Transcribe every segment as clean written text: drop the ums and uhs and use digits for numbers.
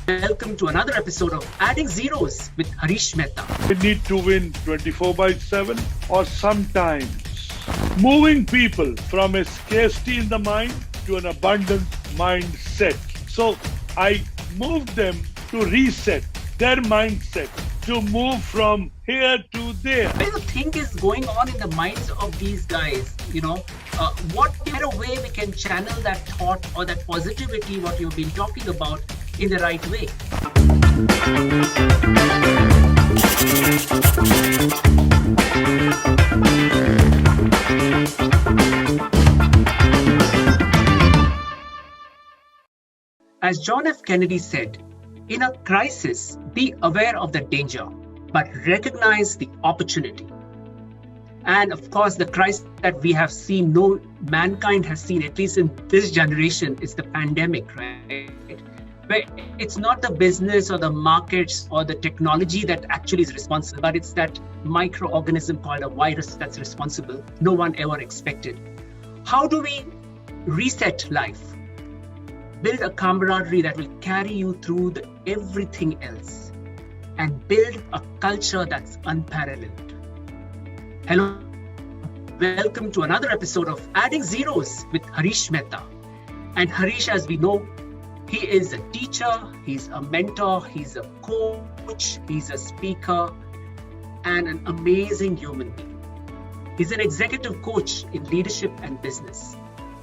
welcome to another episode of Adding Zeros with Harish Mehta. We need to win 24/7 or sometimes moving people from a scarcity in the mind to an abundant mindset. So I moved them to reset their mindset, to move from here to there. What do you think is going on in the minds of these guys? What better way we can channel that thought or that positivity, what you've been talking about, in the right way? As John F. Kennedy said, in a crisis, be aware of the danger, but recognize the opportunity. And of course, the crisis that we have seen, mankind has seen, at least in this generation, is the pandemic, right? Where it's not the business or the markets or the technology that actually is responsible, but it's that microorganism called a virus that's responsible. No one ever expected. How do we reset life? Build a camaraderie that will carry you through everything else, and build a culture that's unparalleled. Hello, welcome to another episode of Adding Zeros with Harish Mehta. And Harish, as we know, he is a teacher, he's a mentor, he's a coach, he's a speaker, and an amazing human being. He's an executive coach in leadership and business.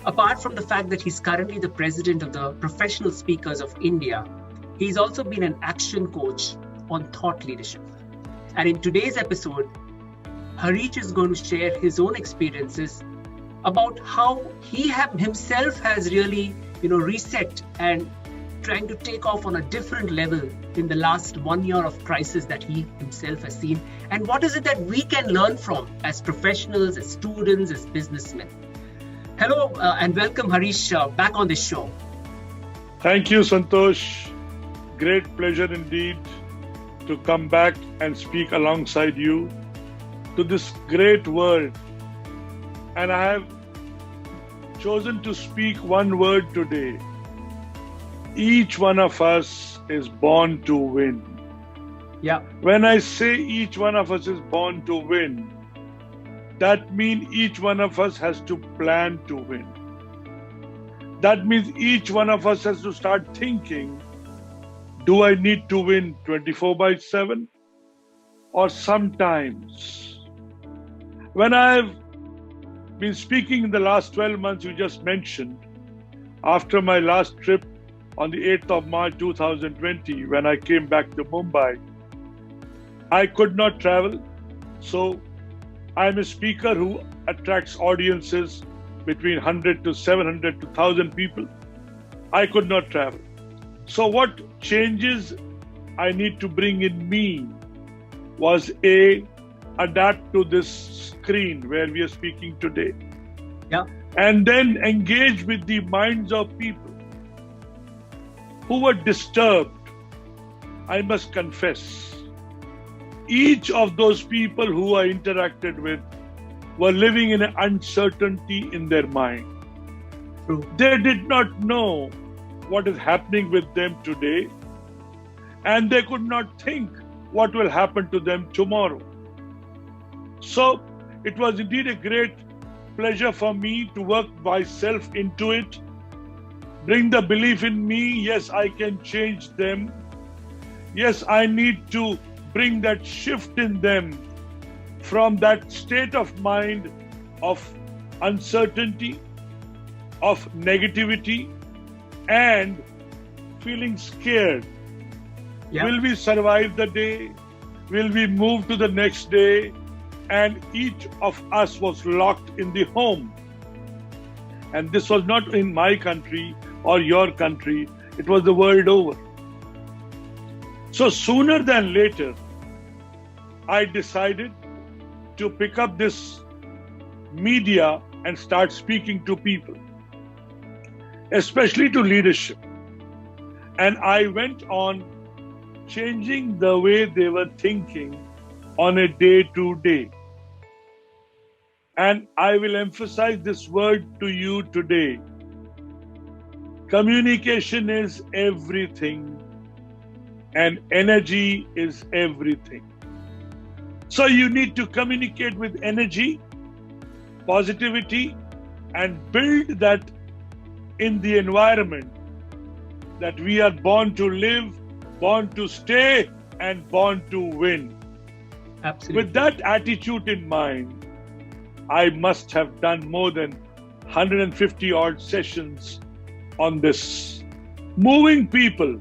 Apart from the fact that he's currently the president of the Professional Speakers of India, he's also been an action coach on thought leadership. And in today's episode, Harish is going to share his own experiences about how he himself has really, reset and trying to take off on a different level in the last 1 year of crisis that he himself has seen. And what is it that we can learn from as professionals, as students, as businessmen? Hello and welcome, Harish, back on this show. Thank you, Santosh. Great pleasure indeed to come back and speak alongside you to this great world. And I have chosen to speak one word today. Each one of us is born to win. Yeah. When I say each one of us is born to win, that means each one of us has to plan to win. That means each one of us has to start thinking, do I need to win 24/7 or sometimes? When I've been speaking in the last 12 months, you just mentioned, after my last trip on the 8th of March 2020, when I came back to Mumbai, I could not travel. So I'm a speaker who attracts audiences between 100 to 700 to 1,000 people. I could not travel. So what changes I need to bring in me was adapt to this screen where we are speaking today. Yeah. And then engage with the minds of people who were disturbed. I must confess, each of those people who I interacted with were living in an uncertainty in their mind. True. They did not know what is happening with them today, and they could not think what will happen to them tomorrow. So it was indeed a great pleasure for me to work myself into it, bring the belief in me, yes, I can change them. Yes, I need to bring that shift in them from that state of mind of uncertainty, of negativity, and feeling scared. Yeah. Will we survive the day? Will we move to the next day? And each of us was locked in the home. And this was not in my country or your country, it was the world over. So sooner than later, I decided to pick up this media and start speaking to people, especially to leadership. And I went on changing the way they were thinking on a day-to-day. And I will emphasize this word to you today. Communication is everything. and energy is everything. So you need to communicate with energy, positivity, and build that in the environment that we are born to live, born to stay, and born to win. Absolutely. With that attitude in mind, I must have done more than 150 odd sessions on this, moving people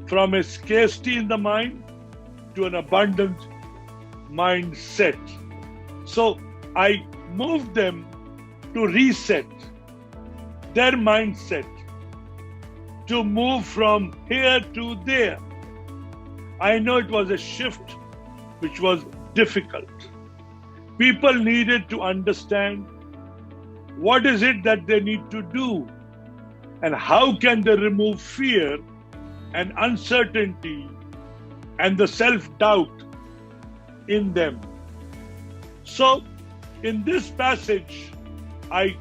from a scarcity in the mind to an abundant mindset. So I moved them to reset their mindset, to move from here to there. I know it was a shift which was difficult. People needed to understand what is it that they need to do and how can they remove fear and uncertainty and the self-doubt in them. So in this passage, I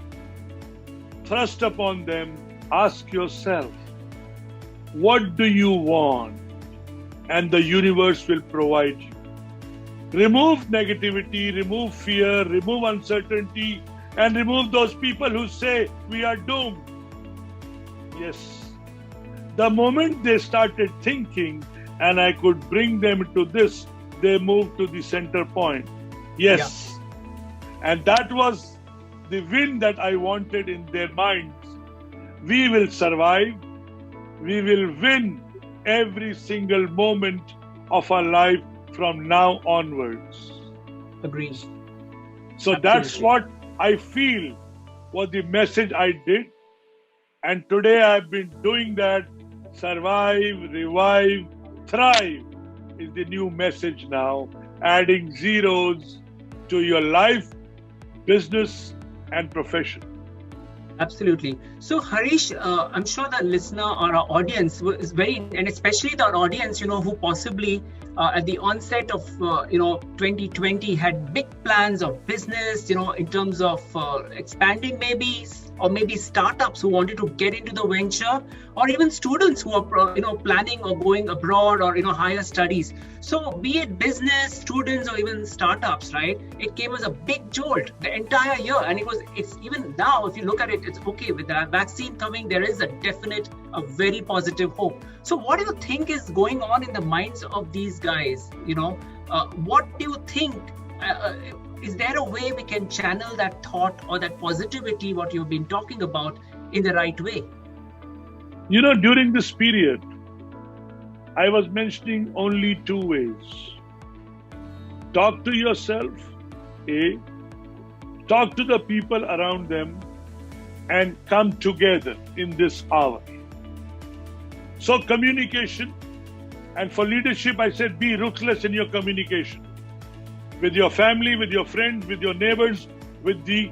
thrust upon them, ask yourself, what do you want? And the universe will provide you. Remove negativity, remove fear, remove uncertainty, and remove those people who say we are doomed. Yes. The moment they started thinking and I could bring them to this, they moved to the center point. Yes. Yeah. And that was the win that I wanted in their minds. We will survive. We will win every single moment of our life from now onwards. Agreed. So that's what I feel was the message I did. And today I've been doing that. Survive, revive, thrive is the new message now. Adding zeros to your life, business, and profession. Absolutely. So Harish, I'm sure the listener or our audience is very, and especially the audience, who possibly at the onset of, 2020 had big plans of business, in terms of expanding maybe, or maybe startups who wanted to get into the venture, or even students who are, planning or going abroad or, higher studies. So be it business, students, or even startups, right? It came as a big jolt the entire year. And it's even now, if you look at it, it's okay. With the vaccine coming, there is a very positive hope. So what do you think is going on in the minds of these guys? What do you think? Is there a way we can channel that thought or that positivity, what you've been talking about, in the right way? During this period, I was mentioning only two ways. Talk to yourself, A. Talk to the people around them, and come together in this hour. So communication, and for leadership, I said be ruthless in your communication. With your family, with your friends, with your neighbors, with the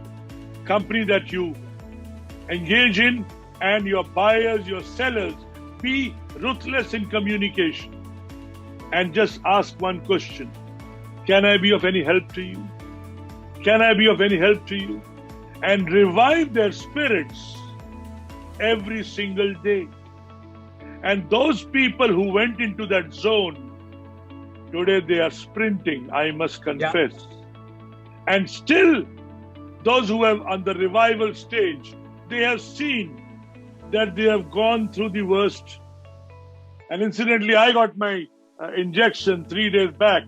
company that you engage in, and your buyers, your sellers. Be ruthless in communication. And just ask one question. Can I be of any help to you? Can I be of any help to you? And revive their spirits every single day. And those people who went into that zone, today they are sprinting, I must confess. Yeah. And still, those who are on the revival stage, they have seen that they have gone through the worst. And incidentally, I got my injection 3 days back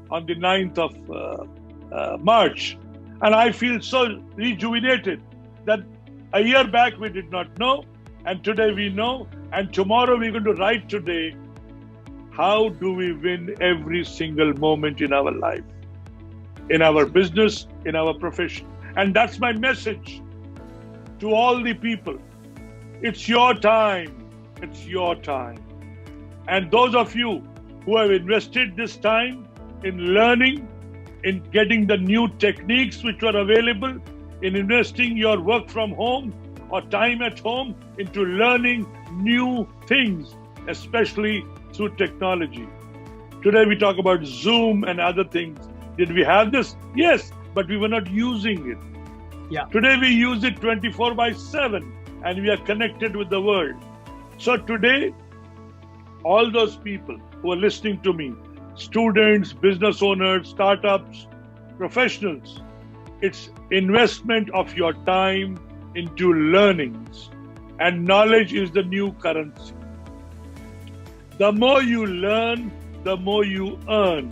on the 9th of March. And I feel so rejuvenated that a year back we did not know. And today we know. And tomorrow we're going to write today, how do we win every single moment in our life, in our business, in our profession? And that's my message to all the people. It's your time. It's your time. And those of you who have invested this time in learning, in getting the new techniques which are available, in investing your work from home or time at home into learning new things, especially through technology. Today we talk about Zoom and other things. Did we have this? Yes, but we were not using it. Yeah. Today we use it 24/7 and we are connected with the world. So today, all those people who are listening to me, students, business owners, startups, professionals, it's investment of your time into learnings. And knowledge is the new currency. The more you learn, the more you earn.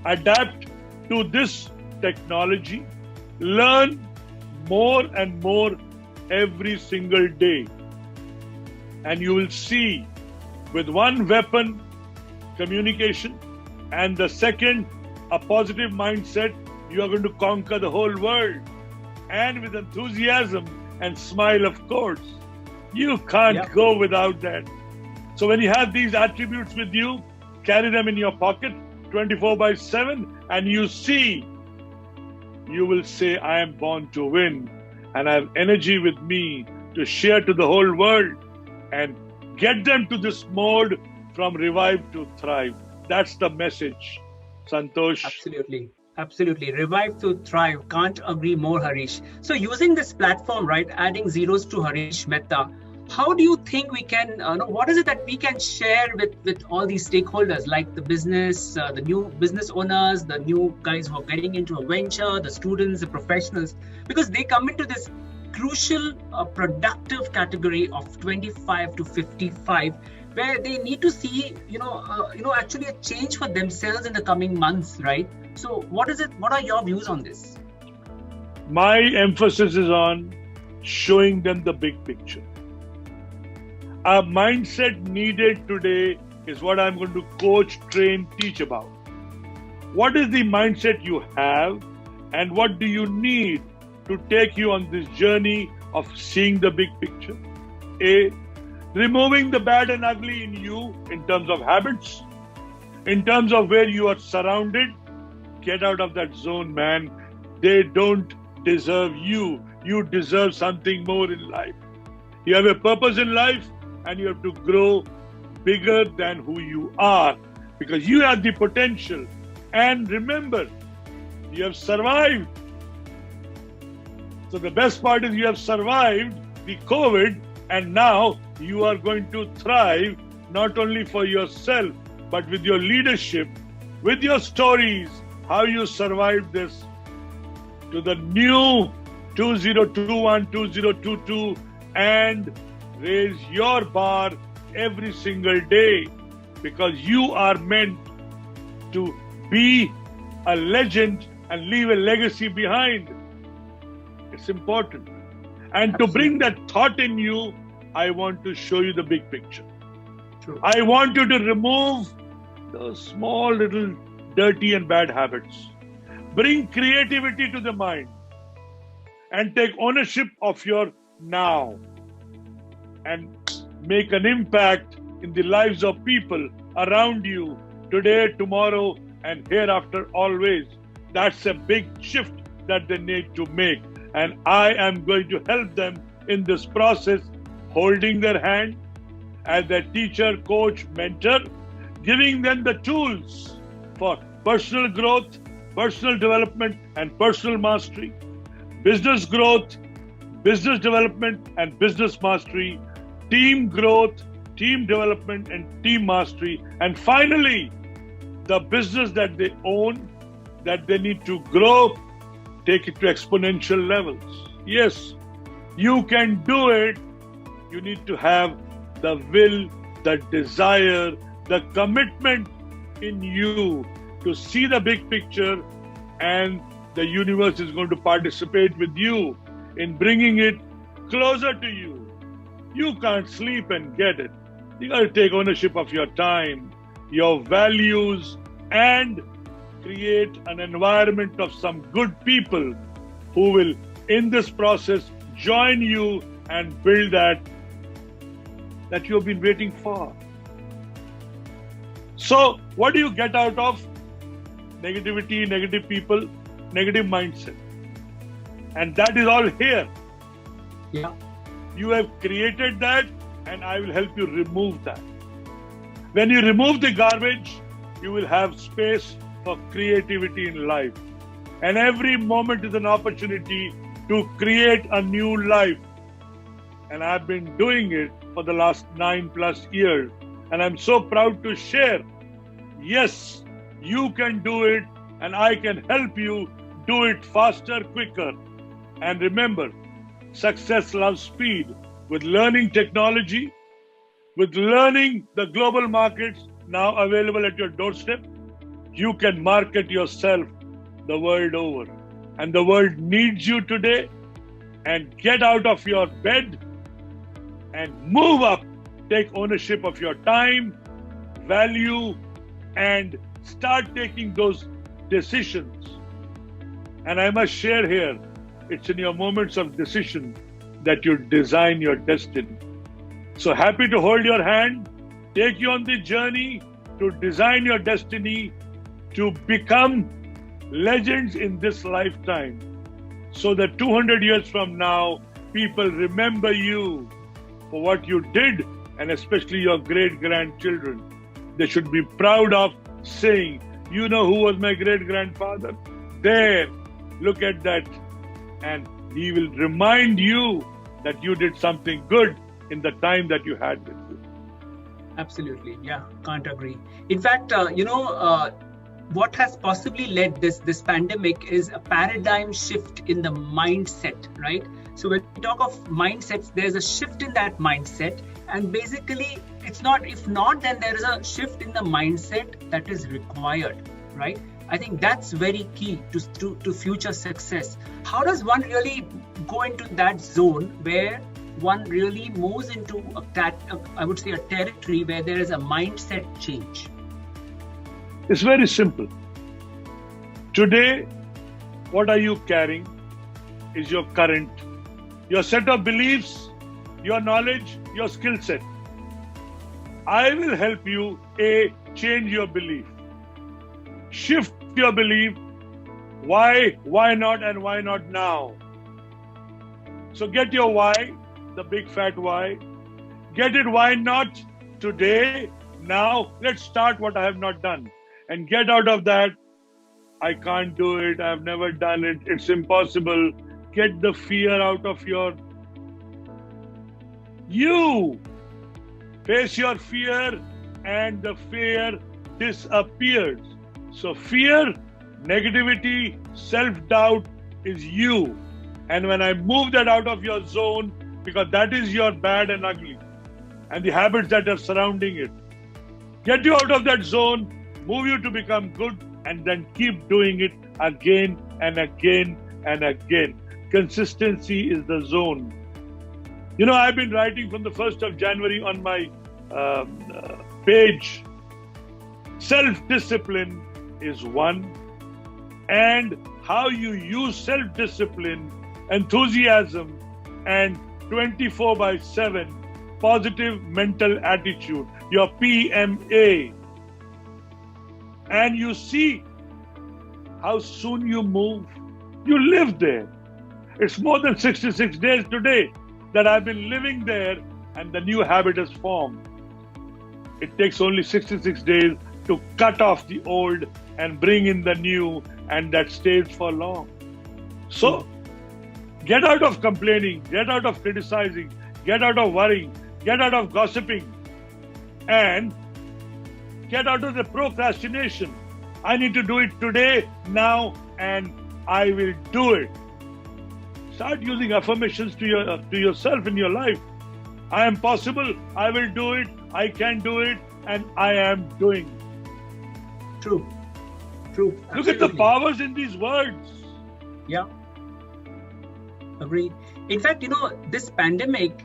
Adapt to this technology. Learn more and more every single day. And you will see, with one weapon, communication, and the second, a positive mindset, you are going to conquer the whole world. And with enthusiasm and smile, of course. You can't go without that. So when you have these attributes with you, carry them in your pocket 24/7, and you see, you will say, I am born to win, and I have energy with me to share to the whole world and get them to this mode from revive to thrive. That's the message, Santosh. Absolutely. Absolutely. Revive to thrive. Can't agree more, Harish. So using this platform, right, adding zeros to Harish Mehta, how do you think we can, what is it that we can share with all these stakeholders, like the business, the new business owners, the new guys who are getting into a venture, the students, the professionals, because they come into this crucial, productive category of 25 to 55, where they need to see, actually a change for themselves in the coming months, right? So what is it? What are your views on this? My emphasis is on showing them the big picture. A mindset needed today is what I'm going to coach, train, teach about. What is the mindset you have, and what do you need to take you on this journey of seeing the big picture? A, removing the bad and ugly in you in terms of habits, in terms of where you are surrounded. Get out of that zone, man. They don't deserve you. You deserve something more in life. You have a purpose in life, and you have to grow bigger than who you are, because you have the potential. And remember, you have survived. So the best part is you have survived the COVID, and now you are going to thrive, not only for yourself, but with your leadership, with your stories, how you survived this, to the new 2021, 2022, and raise your bar every single day, because you are meant to be a legend and leave a legacy behind. It's important. And to bring that thought in you, I want to show you the big picture. True. I want you to remove those small little dirty and bad habits. Bring creativity to the mind and take ownership of your now, and make an impact in the lives of people around you today, tomorrow, and hereafter always. That's a big shift that they need to make. And I am going to help them in this process, holding their hand as their teacher, coach, mentor, giving them the tools for personal growth, personal development, and personal mastery, business growth, business development, and business mastery, team growth, team development, and team mastery, and finally, the business that they own, that they need to grow, take it to exponential levels. Yes, you can do it. You need to have the will, the desire, the commitment in you to see the big picture, and the universe is going to participate with you in bringing it closer to you. You can't sleep and get it. You got to take ownership of your time, your values, and create an environment of some good people who will, in this process, join you and build that you have been waiting for. So, what do you get out of negativity, negative people, negative mindset? And that is all here. Yeah. You have created that, and I will help you remove that. When you remove the garbage, you will have space for creativity in life. And every moment is an opportunity to create a new life. And I've been doing it for the last 9+ years. And I'm so proud to share, yes, you can do it, and I can help you do it faster, quicker. And remember, success loves speed. With learning technology, with learning the global markets now available at your doorstep, you can market yourself the world over. And the world needs you today. And get out of your bed and move up. Take ownership of your time, value, and start taking those decisions. And I must share here, it's in your moments of decision that you design your destiny. So happy to hold your hand, take you on the journey to design your destiny, to become legends in this lifetime, so that 200 years from now, people remember you for what you did, and especially your great-grandchildren. They should be proud of saying, you know who was my great-grandfather? There, look at that. And he will remind you that you did something good in the time that you had with you. Absolutely. Yeah, can't agree. In fact, what has possibly led this pandemic is a paradigm shift in the mindset, right? So when we talk of mindsets, there's a shift in that mindset, and basically it's not, if not, then there is a shift in the mindset that is required, right? I think that's very key to future success. How does one really go into that zone where one really moves into a territory where there is a mindset change? It's very simple. Today, what are you carrying is your current, your set of beliefs, your knowledge, your skill set. I will help you, change your belief. Shift your belief. Why not, and why not now? So get your why, the big fat why. Get it, why not today, now. Let's start what I have not done. And get out of that, I can't do it, I've never done it, it's impossible. Get the fear out of you. Face your fear and the fear disappears. So fear, negativity, self-doubt is you. And when I move that out of your zone, because that is your bad and ugly, and the habits that are surrounding it, get you out of that zone, move you to become good, and then keep doing it again and again and again. Consistency is the zone. You know, I've been writing from the 1st of January on my page. Self-discipline is one, and how you use self-discipline, enthusiasm, and 24/7 positive mental attitude, your PMA. And you see how soon you move. You live there. It's more than 66 days today that I've been living there, and the new habit has formed. It takes only 66 days to cut off the old and bring in the new, and that stays for long. So get out of complaining, get out of criticizing, get out of worrying, get out of gossiping, and get out of the procrastination. I need to do it today, now, and I will do it. Start using affirmations to yourself in your life. I am possible, I will do it, I can do it, and I am doing. True. Look Absolutely. at the powers in these words. Yeah. Agreed. In fact, this pandemic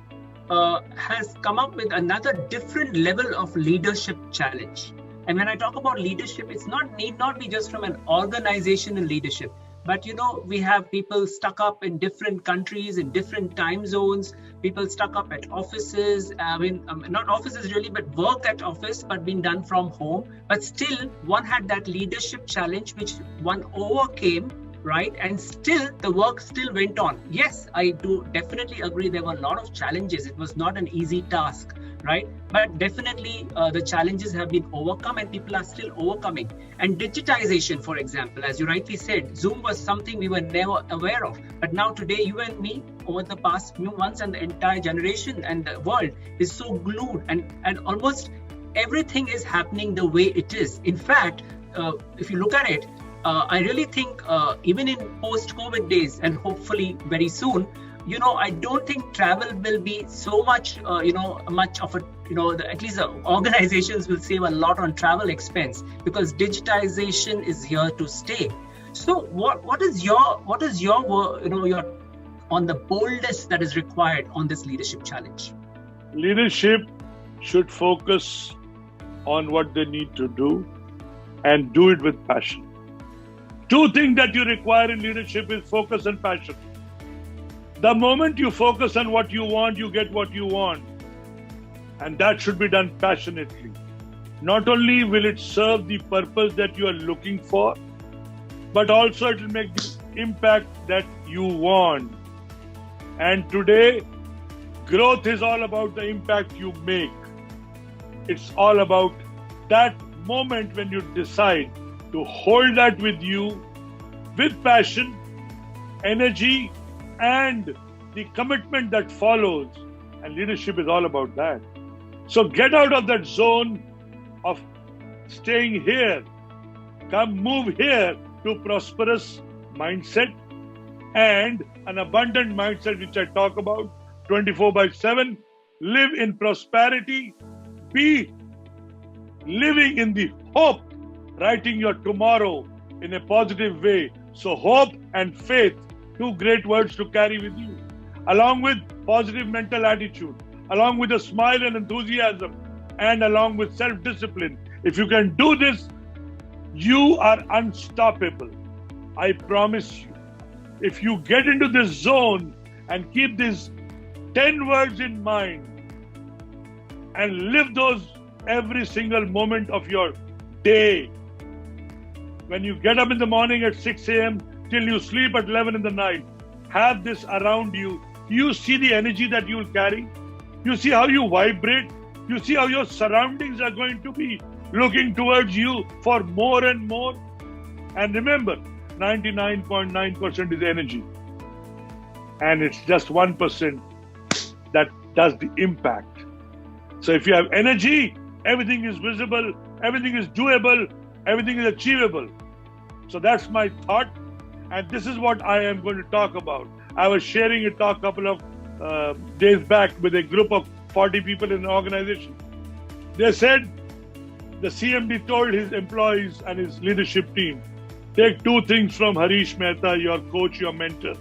has come up with another different level of leadership challenge. And when I talk about leadership, it's need not be just from an organizational leadership, but we have people stuck up in different countries, in different time zones, people stuck up at offices, not offices really, but work at office, but being done from home. But still, one had that leadership challenge, which one overcame right? And still the work still went on. Yes, I do definitely agree there were a lot of challenges. It was not an easy task, right? But definitely the challenges have been overcome and people are still overcoming. And digitization, for example, as you rightly said, Zoom was something we were never aware of. But now today, you and me, over the past few months, and the entire generation and the world is so glued, and almost everything is happening the way it is. In fact, if you look at it, I really think even in post-COVID days, and hopefully very soon, I don't think travel will be so much, much of a, at least the organizations will save a lot on travel expense because digitization is here to stay. So what is your your on the boldest that is required on this leadership challenge? Leadership should focus on what they need to do and do it with passion. Two things that you require in leadership is focus and passion. The moment you focus on what you want, you get what you want. And that should be done passionately. Not only will it serve the purpose that you are looking for, but also it will make the impact that you want. And today, growth is all about the impact you make. It's all about that moment when you decide to hold that with you, with passion, energy, and the commitment that follows. And leadership is all about that. So get out of that zone of staying here. Come move here to prosperous mindset and an abundant mindset, which I talk about 24/7. Live in prosperity. Be living in the hope, writing your tomorrow in a positive way. So hope and faith, two great words to carry with you, along with positive mental attitude, along with a smile and enthusiasm, and along with self-discipline. If you can do this, you are unstoppable. I promise you. If you get into this zone and keep these 10 words in mind and live those every single moment of your day, when you get up in the morning at 6 a.m. till you sleep at 11 in the night, have this around you. You see the energy that you will carry. You see how you vibrate. You see how your surroundings are going to be looking towards you for more and more. And remember, 99.9% is energy. And it's just 1% that does the impact. So if you have energy, everything is visible, everything is doable, everything is achievable. So that's my thought. And this is what I am going to talk about. I was sharing a talk a couple of days back with a group of 40 people in an organization. They said the CMD told his employees and his leadership team, take two things from Harish Mehta, your coach, your mentor.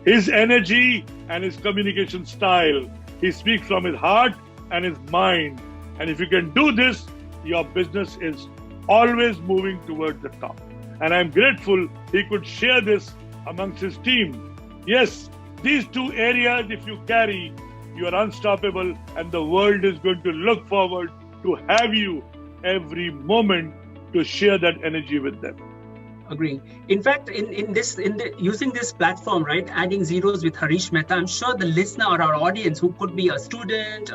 His energy and his communication style. He speaks from his heart and his mind. And if you can do this, your business is always moving towards the top. And I'm grateful he could share this amongst his team. Yes, these two areas, if you carry, you are unstoppable, and the world is going to look forward to have you every moment to share that energy with them. Agree. In fact, using this platform, right, adding zeros with Harish Mehta, I'm sure the listener or our audience, who could be a student,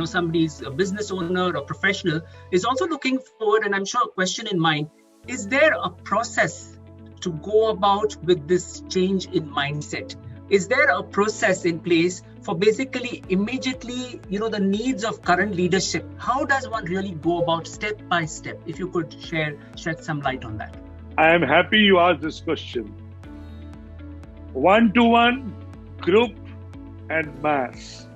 somebody's a business owner or professional, is also looking forward, and I'm sure a question in mind: is there a process to go about with this change in mindset? Is there a process in place for basically immediately, the needs of current leadership? How does one really go about step by step? If you could shed some light on that. I am happy you asked this question. One-to-one, group, and mass.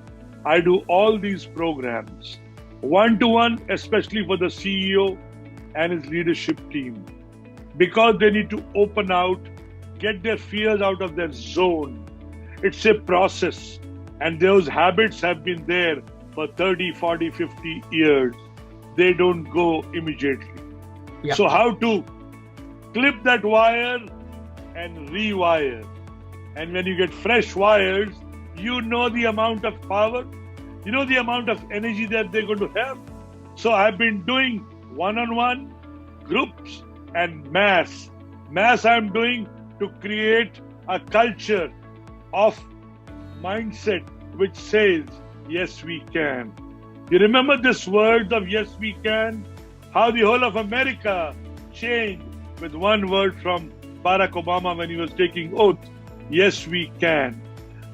I do all these programs. One-to-one, especially for the CEO and his leadership team, because they need to open out, get their fears out of their zone. It's a process, and those habits have been there for 30, 40, 50 years. They don't go immediately. Yeah. So how to clip that wire and rewire. And when you get fresh wires, you know the amount of power, you know the amount of energy that they're going to have. So I've been doing one-on-one, groups, and mass. Mass I'm doing to create a culture of mindset which says, yes, we can. You remember this word of yes, we can? How the whole of America changed with one word from Barack Obama when he was taking oath. Yes, we can.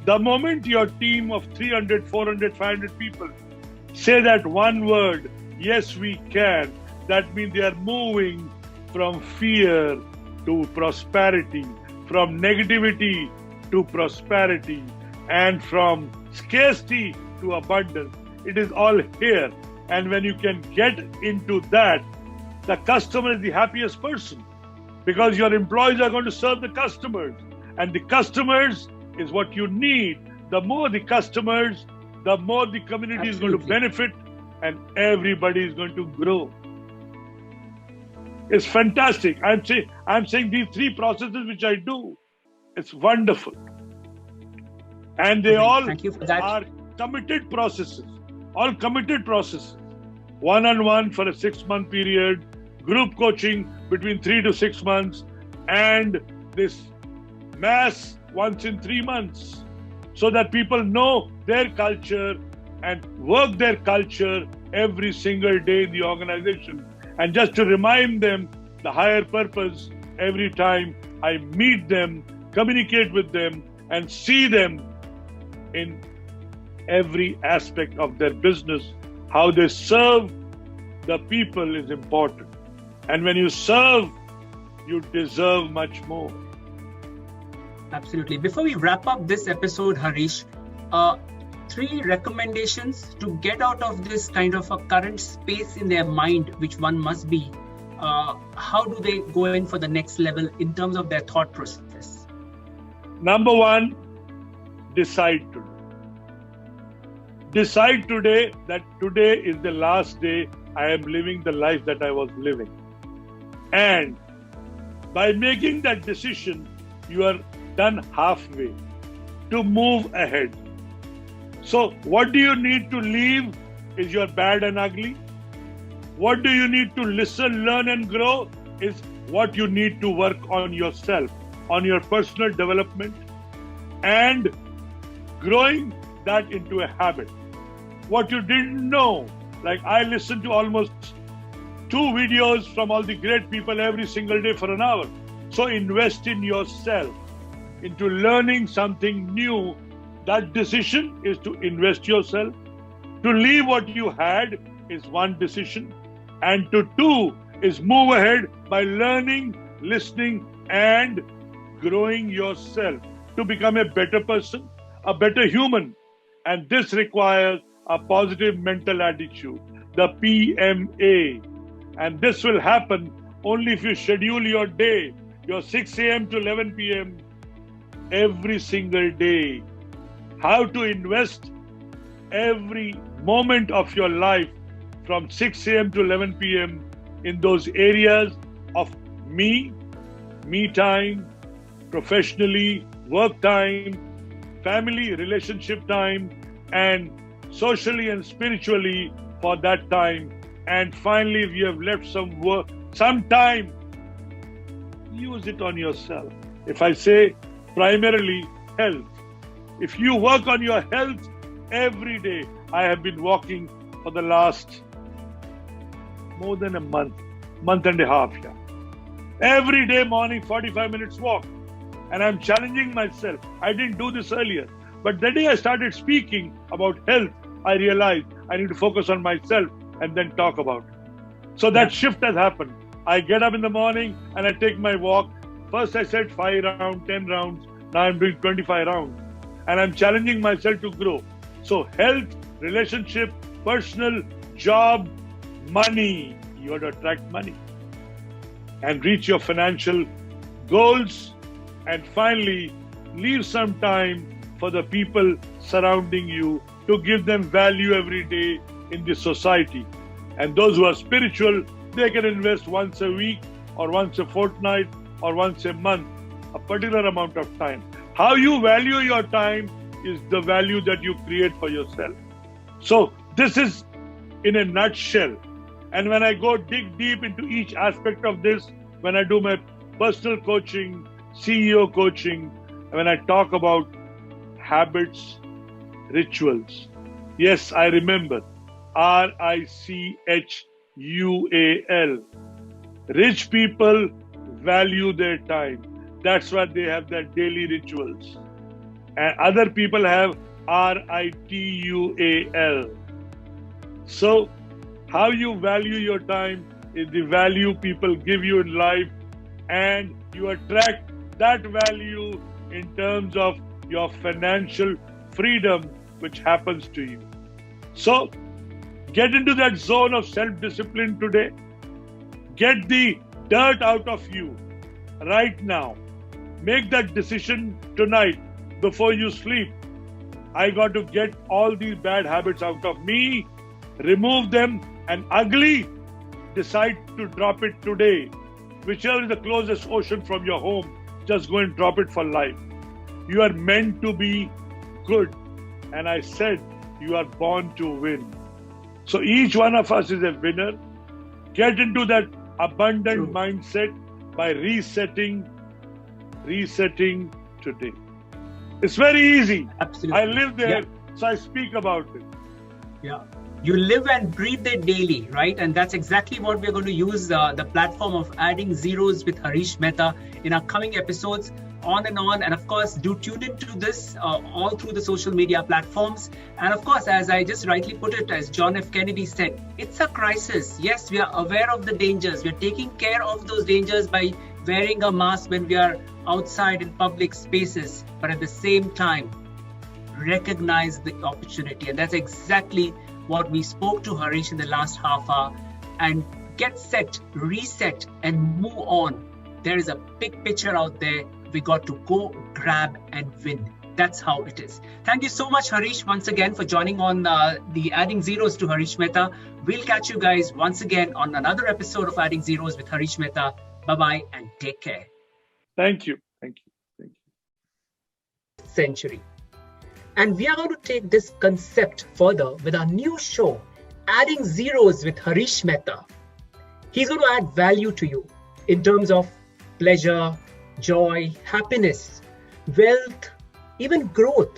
The moment your team of 300, 400, 500 people say that one word, yes, we can, that means they are moving from fear to prosperity, from negativity to prosperity, and from scarcity to abundance. It is all here. And when you can get into that, the customer is the happiest person because your employees are going to serve the customers. And the customers is what you need. The more the customers, the more the community is going to benefit and everybody is going to grow. It's fantastic. I'm saying these three processes which I do, it's wonderful. And they all are committed processes. All committed processes. One-on-one for a 6-month period, group coaching between 3 to 6 months, and this mass once in 3 months, so that people know their culture and work their culture every single day in the organization. And just to remind them the higher purpose every time I meet them, communicate with them, and see them in every aspect of their business. How they serve the people is important. And when you serve, you deserve much more. Absolutely. Before we wrap up this episode, Harish, 3 recommendations to get out of this kind of a current space in their mind, which one must be. How do they go in for the next level in terms of their thought process? Number 1, decide today. Decide today that today is the last day I am living the life that I was living. And by making that decision, you are done halfway to move ahead. So what do you need to leave is your bad and ugly. What do you need to listen, learn and grow is what you need to work on yourself, on your personal development and growing that into a habit. What you didn't know, like I listen to almost 2 videos from all the great people every single day for an hour. So invest in yourself, into learning something new. That decision is to invest yourself. To leave what you had is one decision. And to 2 is move ahead by learning, listening and growing yourself to become a better person, a better human. And this requires a positive mental attitude, the PMA. And this will happen only if you schedule your day, your 6 a.m. to 11 p.m. every single day. How to invest every moment of your life from 6 a.m. to 11 p.m. in those areas of me time, professionally, work time, family, relationship time, and socially and spiritually for that time. And finally, if you have left some work, some time, use it on yourself. If I say primarily health, if you work on your health every day, I have been walking for the last more than a month and a half. Yeah. Every day morning, 45 minutes walk. And I'm challenging myself. I didn't do this earlier. But the day I started speaking about health, I realized I need to focus on myself and then talk about it. So that shift has happened. I get up in the morning and I take my walk. First I said 5 rounds, 10 rounds. Now I'm doing 25 rounds. And I'm challenging myself to grow. So health, relationship, personal, job, money. You have to attract money and reach your financial goals. And finally, leave some time for the people surrounding you to give them value every day in this society. And those who are spiritual, they can invest once a week or once a fortnight or once a month, a particular amount of time. How you value your time is the value that you create for yourself. So this is in a nutshell. And when I go dig deep into each aspect of this, when I do my personal coaching, CEO coaching, when I talk about habits, rituals. Yes, I remember. RICHUAL. Rich people value their time. That's why they have their daily rituals. And other people have RITUAL. So, how you value your time is the value people give you in life, and you attract that value in terms of your financial freedom, which happens to you. So, get into that zone of self-discipline today. Get the dirt out of you right now. Make that decision tonight before you sleep. I got to get all these bad habits out of me, remove them, and ugly, decide to drop it today. Whichever is the closest ocean from your home, just go and drop it for life. You are meant to be good. And I said, you are born to win. So each one of us is a winner. Get into that abundant mindset by resetting today. It's very easy. Absolutely. I live there, so I speak about it. Yeah. You live and breathe it daily, right? And that's exactly what we're going to use the platform of Adding Zeros with Harish Mehta in our coming episodes, on. And of course, do tune into this all through the social media platforms. And of course, as I just rightly put it, as John F. Kennedy said, it's a crisis. Yes, we are aware of the dangers. We're taking care of those dangers by wearing a mask when we are outside in public spaces. But at the same time, recognize the opportunity. And that's exactly what we spoke to Harish in the last half hour. And get set, reset, and move on. There is a big picture out there. We got to go, grab, and win. That's how it is. Thank you so much, Harish, once again for joining on the Adding Zeros to Harish Mehta. We'll catch you guys once again on another episode of Adding Zeros with Harish Mehta. Bye-bye and take care. Thank you. Century. And we are going to take this concept further with our new show, Adding Zeros with Harish Mehta. He's going to add value to you in terms of pleasure, joy, happiness, wealth, even growth.